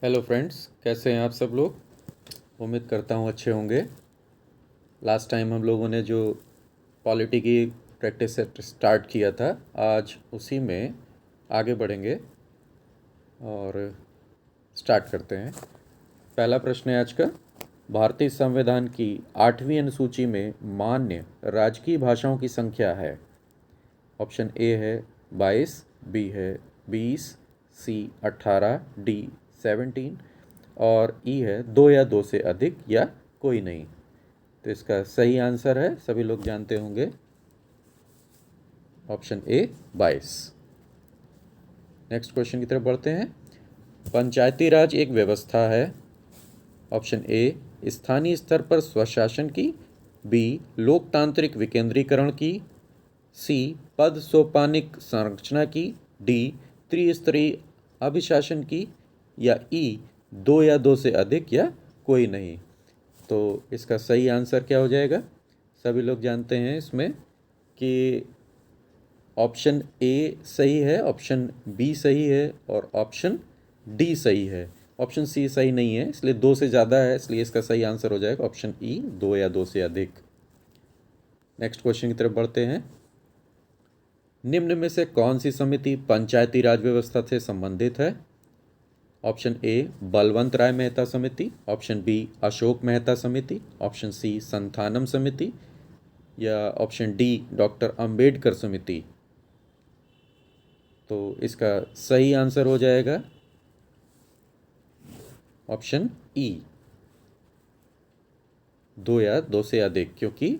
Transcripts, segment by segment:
Hello friends, कैसे हैं आप सब लोग। उम्मीद करता हूँ अच्छे होंगे। लास्ट टाइम हम लोगों ने जो पॉलिटी की प्रैक्टिस स्टार्ट किया था, आज उसी में आगे बढ़ेंगे और स्टार्ट करते हैं। पहला प्रश्न है आज का। भारतीय संविधान की 8वीं अनुसूची में मान्य राजकीय भाषाओं की संख्या है। ऑप्शन ए है 22, बी है 20, सी 18, डी 17 और ई है 2 या 2 से अधिक या कोई नहीं। तो इसका सही आंसर है, सभी लोग जानते होंगे, ऑप्शन ए 22। नेक्स्ट क्वेश्चन की तरफ बढ़ते हैं। पंचायती राज एक व्यवस्था है। ऑप्शन ए स्थानीय स्तर पर स्वशासन की, बी लोकतांत्रिक विकेंद्रीकरण की, सी पद सोपानिक संरचना की, डी त्रिस्तरीय अभिशासन की, या ई 2 या 2 से अधिक या कोई नहीं। तो इसका सही आंसर क्या हो जाएगा। सभी लोग जानते हैं इसमें कि ऑप्शन ए सही है, ऑप्शन बी सही है और ऑप्शन डी सही है। ऑप्शन सी सही नहीं है, इसलिए 2 से ज़्यादा है, इसलिए इसका सही आंसर हो जाएगा ऑप्शन ई 2 या 2 से अधिक। नेक्स्ट क्वेश्चन की तरफ बढ़ते हैं। निम्न में से कौन सी समिति पंचायती राज व्यवस्था से संबंधित है। ऑप्शन ए बलवंत राय मेहता समिति, ऑप्शन बी अशोक मेहता समिति, ऑप्शन सी संथानम समिति, या ऑप्शन डी डॉक्टर अंबेडकर समिति। तो इसका सही आंसर हो जाएगा ऑप्शन ई 2 या 2 से अधिक, क्योंकि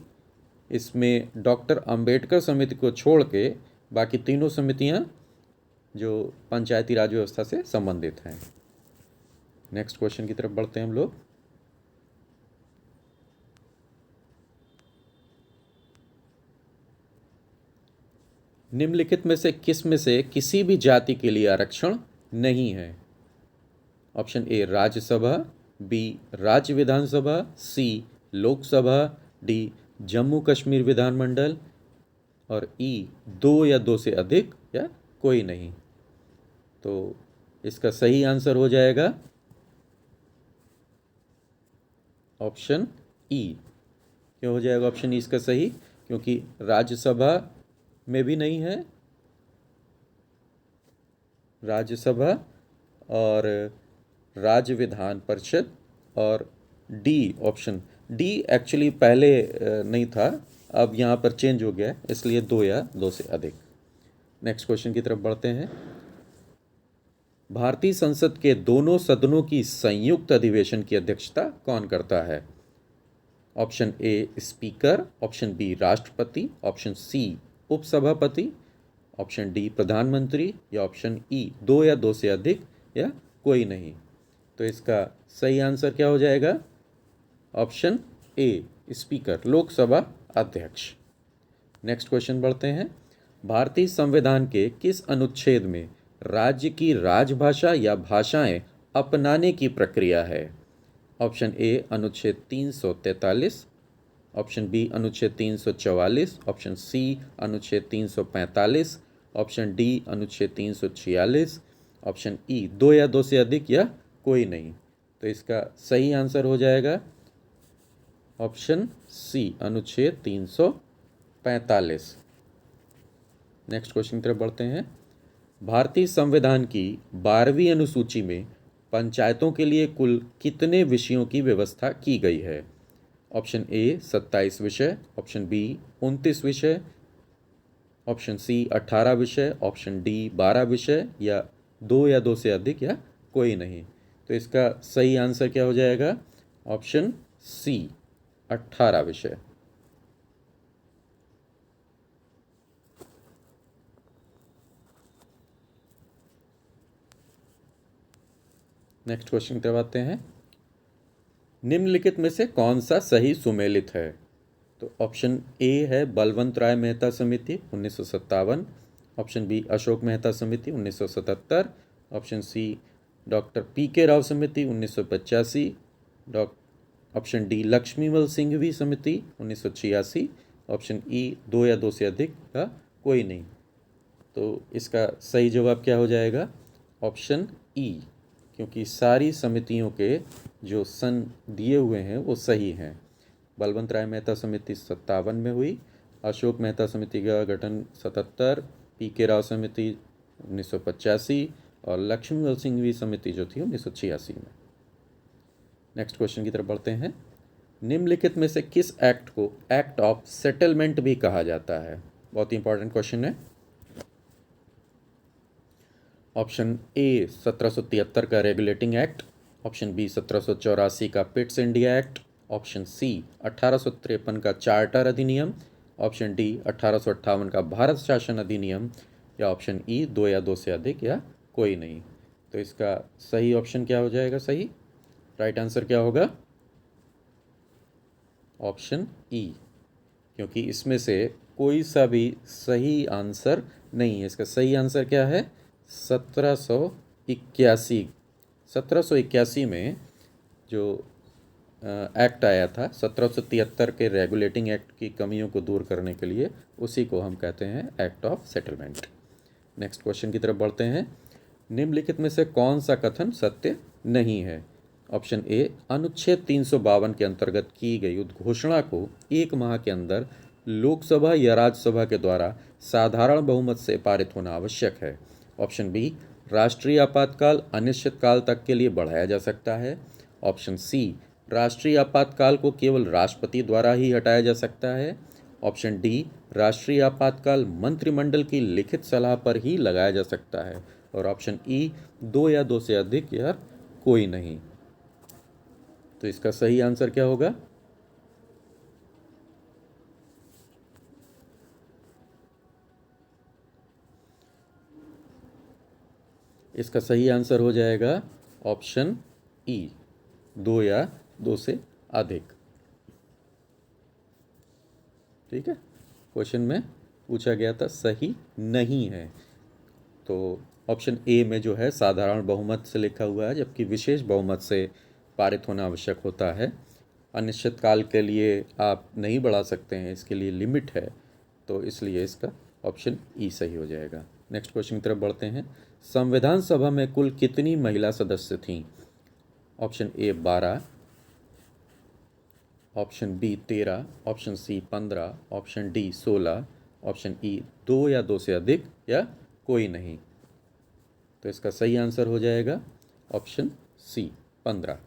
इसमें डॉक्टर अंबेडकर समिति को छोड़ के बाकी तीनों समितियां जो पंचायती राज व्यवस्था से संबंधित हैं। नेक्स्ट क्वेश्चन की तरफ बढ़ते हैं हम लोग। निम्नलिखित में से किस में से किसी भी जाति के लिए आरक्षण नहीं है। ऑप्शन ए राज्यसभा, बी राज्य विधानसभा, सी लोकसभा, डी जम्मू कश्मीर विधानमंडल और ई 2 या 2 से अधिक या कोई नहीं। तो इसका सही आंसर हो जाएगा ऑप्शन ई। क्यों हो जाएगा ऑप्शन ई इसका सही, क्योंकि राज्यसभा में भी नहीं है, राज्यसभा और राज्य विधान परिषद, और डी ऑप्शन डी एक्चुअली पहले नहीं था, अब यहाँ पर चेंज हो गया है, इसलिए 2 या 2 से अधिक। नेक्स्ट क्वेश्चन की तरफ बढ़ते हैं। भारतीय संसद के दोनों सदनों की संयुक्त अधिवेशन की अध्यक्षता कौन करता है। Option A speaker, option B राष्ट्रपति, ऑप्शन सी उपसभापति, ऑप्शन डी प्रधानमंत्री, या ऑप्शन ई 2 या 2 से अधिक या कोई नहीं। तो इसका सही आंसर क्या हो जाएगा ऑप्शन ए स्पीकर, लोकसभा अध्यक्ष। नेक्स्ट क्वेश्चन बढ़ते हैं। भारतीय संविधान के किस अनुच्छेद में राज्य की राजभाषा या भाषाएं अपनाने की प्रक्रिया है। ऑप्शन ए अनुच्छेद 343, ऑप्शन बी अनुच्छेद 344, ऑप्शन सी अनुच्छेद 345, ऑप्शन डी अनुच्छेद 346, ऑप्शन ई 2 या 2 से अधिक या कोई नहीं। तो इसका सही आंसर हो जाएगा ऑप्शन सी अनुच्छेद 345। नेक्स्ट क्वेश्चन की तरफ बढ़ते हैं। भारतीय संविधान की 12वीं अनुसूची में पंचायतों के लिए कुल कितने विषयों की व्यवस्था की गई है। ऑप्शन ए 27 विषय, ऑप्शन बी 29 विषय, ऑप्शन सी 18 विषय, ऑप्शन डी 12 विषय, या 2 या 2 से अधिक या कोई नहीं। तो इसका सही आंसर क्या हो जाएगा ऑप्शन सी 18 विषय। नेक्स्ट क्वेश्चन की तरफ आते हैं। निम्नलिखित में से कौन सा सही सुमेलित है। तो ऑप्शन ए है बलवंत राय मेहता समिति 1957, ऑप्शन बी अशोक मेहता समिति 1977, ऑप्शन सी डॉक्टर पी के राव समिति 1985, ऑप्शन डी लक्ष्मीमल सिंघवी समिति 1986, ऑप्शन ई 2 या 2 से अधिक का कोई नहीं। तो इसका सही जवाब क्या हो जाएगा ऑप्शन ई, क्योंकि सारी समितियों के जो सन दिए हुए हैं वो सही हैं। बलवंत राय मेहता समिति 57 में हुई, अशोक मेहता समिति का गठन 77, पी.के. राव समिति 1985 और लक्ष्मीवल सिंघवी समिति जो थी 1986 में। नेक्स्ट क्वेश्चन की तरफ बढ़ते हैं। निम्नलिखित में से किस एक्ट को एक्ट ऑफ सेटलमेंट भी कहा जाता है? बहुत ही इंपॉर्टेंट क्वेश्चन है। ऑप्शन ए 1773 का रेगुलेटिंग एक्ट, ऑप्शन बी 1784 का Pitt's India act, option C 1853 का चार्टर अधिनियम, ऑप्शन डी 1858 का भारत शासन अधिनियम, या ऑप्शन ई 2 या 2 से अधिक या कोई नहीं। तो इसका सही ऑप्शन क्या हो जाएगा? सही राइट आंसर क्या होगा? ऑप्शन ई, क्योंकि इसमें से कोई सा भी सही आंसर नहीं है। इसका सही आंसर क्या है? 1781। 1781 में जो एक्ट आया था 1773 के रेगुलेटिंग एक्ट की कमियों को दूर करने के लिए, उसी को हम कहते हैं act of settlement. Next question की तरफ बढ़ते हैं। निम्नलिखित में से कौन सा कथन सत्य नहीं है? ऑप्शन ए अनुच्छेद 352 के अंतर्गत की गई उद्घोषणा को 1 माह के अंदर लोकसभा या राज्यसभा के द्वारा साधारण बहुमत से पारित होना आवश्यक है। ऑप्शन बी राष्ट्रीय आपातकाल अनिश्चितकाल तक के लिए बढ़ाया जा सकता है। ऑप्शन सी राष्ट्रीय आपातकाल को केवल राष्ट्रपति द्वारा ही हटाया जा सकता है। ऑप्शन डी राष्ट्रीय आपातकाल मंत्रिमंडल की लिखित सलाह पर ही लगाया जा सकता है। और ऑप्शन ई 2 या 2 से अधिक या कोई नहीं। तो इसका सही आंसर क्या होगा? इसका सही आंसर हो जाएगा ऑप्शन ई 2 या 2 से अधिक। ठीक है, क्वेश्चन में पूछा गया था सही नहीं है। तो ऑप्शन ए में जो है साधारण बहुमत से लिखा हुआ है, जबकि विशेष बहुमत से पारित होना आवश्यक होता है। अनिश्चितकाल के लिए आप नहीं बढ़ा सकते हैं, इसके लिए लिमिट है, तो इसलिए इसका ऑप्शन ई सही हो जाएगा। नेक्स्ट क्वेश्चन की तरफ बढ़ते हैं। संविधान सभा में कुल कितनी महिला सदस्य थीं? Option A 12, option B 13, option C 15, option D 16, option E 2 या 2 से अधिक या कोई नहीं। तो इसका सही आंसर हो जाएगा ऑप्शन सी 15।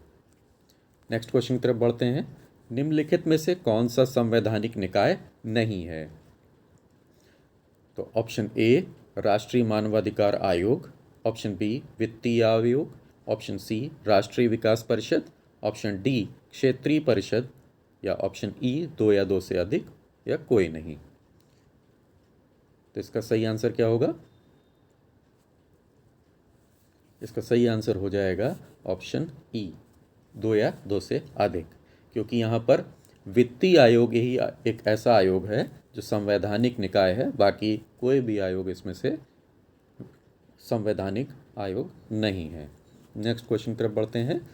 नेक्स्ट क्वेश्चन की तरफ बढ़ते हैं। निम्नलिखित में से कौन सा संवैधानिक निकाय नहीं है? तो ऑप्शन ए राष्ट्रीय मानवाधिकार आयोग, ऑप्शन बी वित्तीय आयोग, ऑप्शन सी राष्ट्रीय विकास परिषद, ऑप्शन डी क्षेत्रीय परिषद, या ऑप्शन ई 2 या 2 से अधिक या कोई नहीं। तो इसका सही आंसर क्या होगा? इसका सही आंसर हो जाएगा ऑप्शन ई 2 या 2 से अधिक, क्योंकि यहाँ पर वित्तीय आयोग ही एक ऐसा आयोग है जो संवैधानिक निकाय है, बाकी कोई भी आयोग इसमें से संवैधानिक आयोग नहीं है। नेक्स्ट क्वेश्चन की तरफ बढ़ते हैं।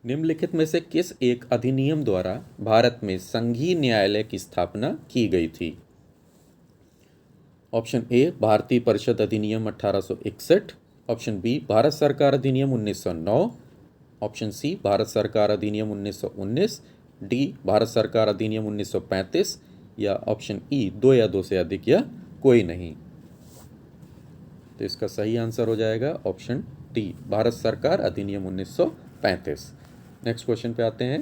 निम्नलिखित में से किस एक अधिनियम द्वारा भारत में संघीय न्यायालय की स्थापना की गई थी? ऑप्शन ए भारतीय परिषद अधिनियम 1861, ऑप्शन बी भारत सरकार अधिनियम 1909, ऑप्शन सी भारत सरकार अधिनियम 1919, डी भारत सरकार अधिनियम 1935, या ऑप्शन ई 2 या 2 से अधिक या कोई नहीं। तो इसका सही आंसर हो जाएगा ऑप्शन डी भारत सरकार अधिनियम 1935। नेक्स्ट क्वेश्चन पे आते हैं।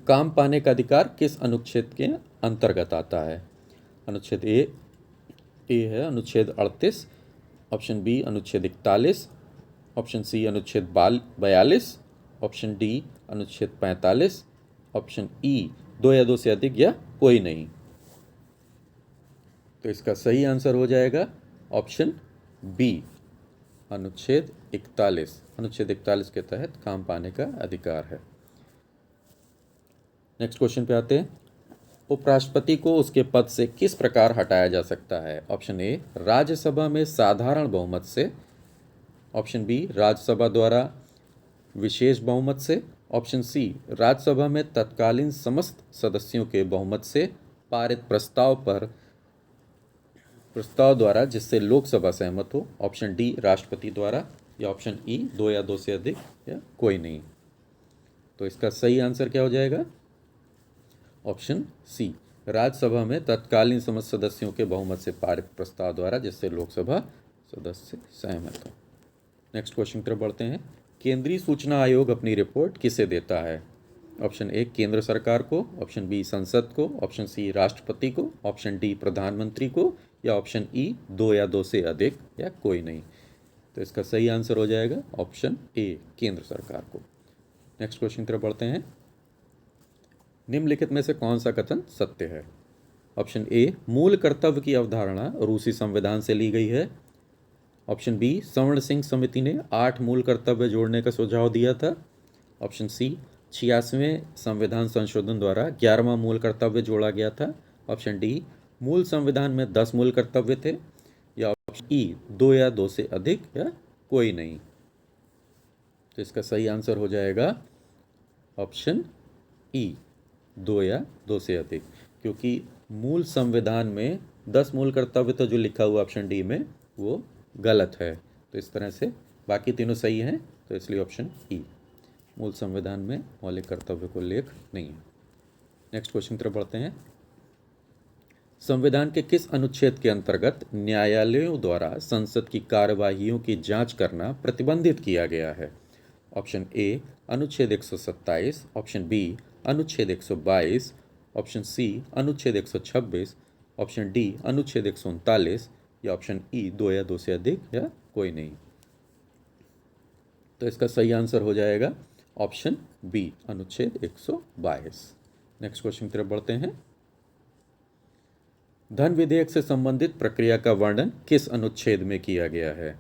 काम पाने का अधिकार किस अनुच्छेद के अंतर्गत आता है? अनुच्छेद ए है अनुच्छेद 38, ऑप्शन बी अनुच्छेद 41, ऑप्शन सी अनुच्छेद 42, ऑप्शन डी अनुच्छेद 45, ऑप्शन ई 2 या 2 से अधिक या कोई नहीं। तो इसका सही आंसर हो जाएगा ऑप्शन बी अनुच्छेद 41। अनुच्छेद 41 के तहत काम पाने का अधिकार है। नेक्स्ट क्वेश्चन पे आते हैं। उपराष्ट्रपति को उसके पद से किस प्रकार हटाया जा सकता है? ऑप्शन ए राज्यसभा में साधारण बहुमत से, ऑप्शन बी राज्यसभा द्वारा विशेष बहुमत से, ऑप्शन सी राज्यसभा में तत्कालीन समस्त सदस्यों के बहुमत से पारित प्रस्ताव द्वारा जिससे लोकसभा सहमत हो, ऑप्शन डी राष्ट्रपति द्वारा, या ऑप्शन ई 2 या 2 से अधिक या कोई नहीं। तो इसका सही आंसर क्या हो जाएगा? ऑप्शन सी, राज्यसभा में तत्कालीन समस्त सदस्यों के बहुमत से पारित प्रस्ताव द्वारा, जिससे लोकसभा सदस्य सहमत हो। नेक्स्ट क्वेश्चन की तरफ बढ़ते हैं। केंद्रीय सूचना आयोग अपनी रिपोर्ट किसे देता है? ऑप्शन ए केंद्र सरकार को, ऑप्शन बी संसद को, ऑप्शन सी राष्ट्रपति को, ऑप्शन डी प्रधानमंत्री को, या ऑप्शन ई 2 या 2 से अधिक या कोई नहीं। तो इसका सही आंसर हो जाएगा ऑप्शन ए केंद्र सरकार को। नेक्स्ट क्वेश्चन की तरफ बढ़ते हैं। निम्नलिखित में से कौन सा कथन सत्य है? ऑप्शन ए मूल कर्तव्य की अवधारणा रूसी संविधान से ली गई है। ऑप्शन बी स्वर्ण सिंह समिति ने 8 मूल कर्तव्य जोड़ने का सुझाव दिया था। ऑप्शन सी 86वें संविधान संशोधन द्वारा 11वां मूल कर्तव्य जोड़ा गया था। ऑप्शन डी मूल संविधान में 10 मूल कर्तव्य थे। या ऑप्शन ई 2 या 2 से अधिक या कोई नहीं। तो इसका सही आंसर हो जाएगा ऑप्शन ई 2 या 2 से अधिक, क्योंकि मूल संविधान में 10 मूल कर्तव्य तो जो लिखा हुआ ऑप्शन डी में वो गलत है। तो इस तरह से बाकी तीनों सही हैं, तो इसलिए ऑप्शन ई मूल संविधान में मौलिक कर्तव्य को उल्लेख नहीं है। नेक्स्ट क्वेश्चन की तरफ बढ़ते हैं। संविधान के किस अनुच्छेद के अंतर्गत न्यायालयों द्वारा संसद की कार्यवाहियों की जांच करना प्रतिबंधित किया गया है? ऑप्शन ए अनुच्छेद 127, ऑप्शन बी अनुच्छेद 122, ऑप्शन सी अनुच्छेद 126, ऑप्शन डी अनुच्छेद 139, या ऑप्शन ई 2 या 2 से अधिक या कोई नहीं। तो इसका सही आंसर हो जाएगा ऑप्शन बी अनुच्छेद 122। नेक्स्ट क्वेश्चन की तरफ बढ़ते हैं। धन विधेयक से संबंधित प्रक्रिया का वर्णन किस अनुच्छेद में किया गया है?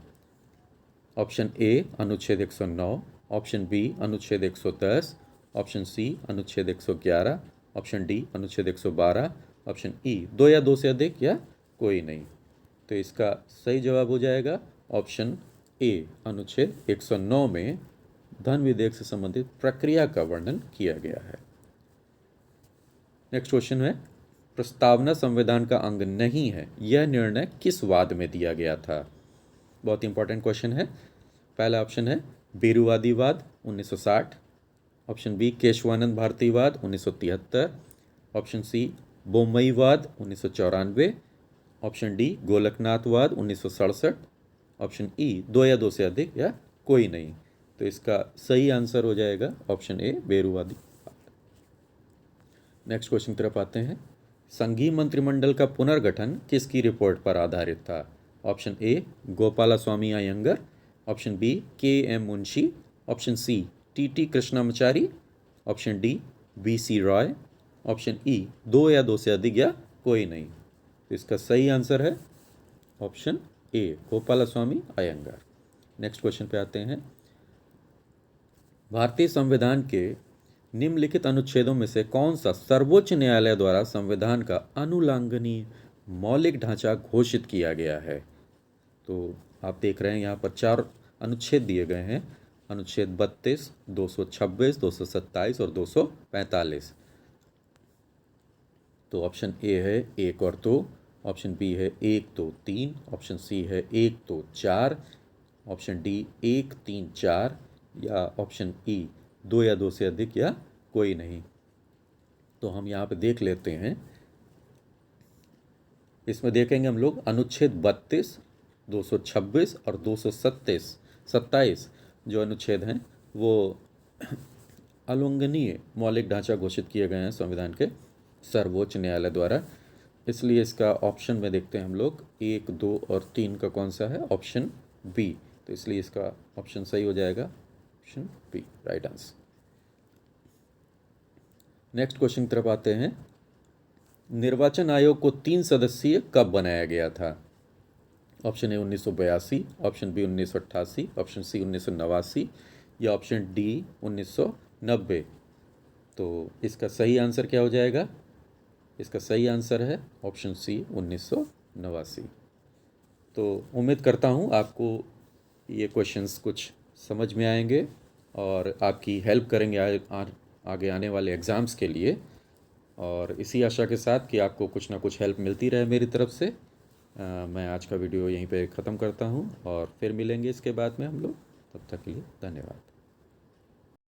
ऑप्शन ए अनुच्छेद 109, ऑप्शन बी अनुच्छेद 110, ऑप्शन सी अनुच्छेद 111, ऑप्शन डी अनुच्छेद 112, ऑप्शन ई 2 या 2 से अधिक या कोई नहीं। तो इसका सही जवाब हो जाएगा ऑप्शन ए अनुच्छेद 109 में धन विधेयक से संबंधित प्रक्रिया का वर्णन किया गया है। नेक्स्ट क्वेश्चन है, प्रस्तावना संविधान का अंग नहीं है, यह निर्णय किस वाद में दिया गया था? बहुत इंपॉर्टेंट क्वेश्चन है। पहला ऑप्शन है बेरुवादीवाद 1960, ऑप्शन बी केशवानंद भारतीवाद 1973, ऑप्शन सी बोम्मईवाद 1994, ऑप्शन डी गोलकनाथवाद 1967, ऑप्शन ई 2 या 2 से अधिक या कोई नहीं। तो इसका सही आंसर हो जाएगा ऑप्शन ए बेरुवादी। नेक्स्ट क्वेश्चन की तरफ आते हैं। संघीय मंत्रिमंडल का पुनर्गठन किसकी रिपोर्ट पर आधारित था? Option A Gopalaswami Ayyangar, option B K M Munshi, option C T T Krishnamachari, option D B C Roy, option E 2 या 2 से अधिक या कोई नहीं। तो इसका सही आंसर है option A Gopalaswami Ayyangar. Next question पे आते हैं। भारतीय संविधान के निम्नलिखित अनुच्छेदों में से कौन सा सर्वोच्च न्यायालय द्वारा संविधान का अनुल्लंघनीय मौलिक ढांचा घोषित किया गया है? तो आप देख रहे हैं यहाँ पर 4 अनुच्छेद दिए गए हैं, अनुच्छेद 32, 226, 227 और 245। तो ऑप्शन ए है 1 और 2, ऑप्शन बी है 1, 2, 3, ऑप्शन सी है 1, 2, 4, ऑप्शन डी 1, 3, 4, या ऑप्शन ई 2 या 2 से अधिक या कोई नहीं। तो हम यहाँ पे देख लेते हैं। इसमें देखेंगे हम लोग अनुच्छेद 32, 226 और 227 जो अनुच्छेद हैं वो अनुल्लंघनीय मौलिक ढांचा घोषित किए गए हैं संविधान के सर्वोच्च न्यायालय द्वारा। इसलिए इसका ऑप्शन में देखते हैं हम लोग 1, 2 और 3 का कौन सा है? Option B. तो इसलिए इसका ऑप्शन सही हो जाएगा option B, right answer. Next question की तरफ आते हैं। निर्वाचन आयोग को 3 सदस्यीय कब बनाया गया था? Option A 1982, option B 1988, option C 1989 या ऑप्शन डी 1990। तो इसका सही आंसर क्या हो जाएगा? इसका सही आंसर है ऑप्शन सी 1989। तो उम्मीद करता हूँ आपको ये क्वेश्चंस कुछ समझ में आएंगे और आपकी हेल्प करेंगे आगे आने वाले एग्ज़ाम्स के लिए। और इसी आशा के साथ कि आपको कुछ ना कुछ हेल्प मिलती रहे मेरी तरफ से, मैं आज का वीडियो यहीं पे ख़त्म करता हूँ और फिर मिलेंगे इसके बाद में हम लोग। तब तक के लिए धन्यवाद।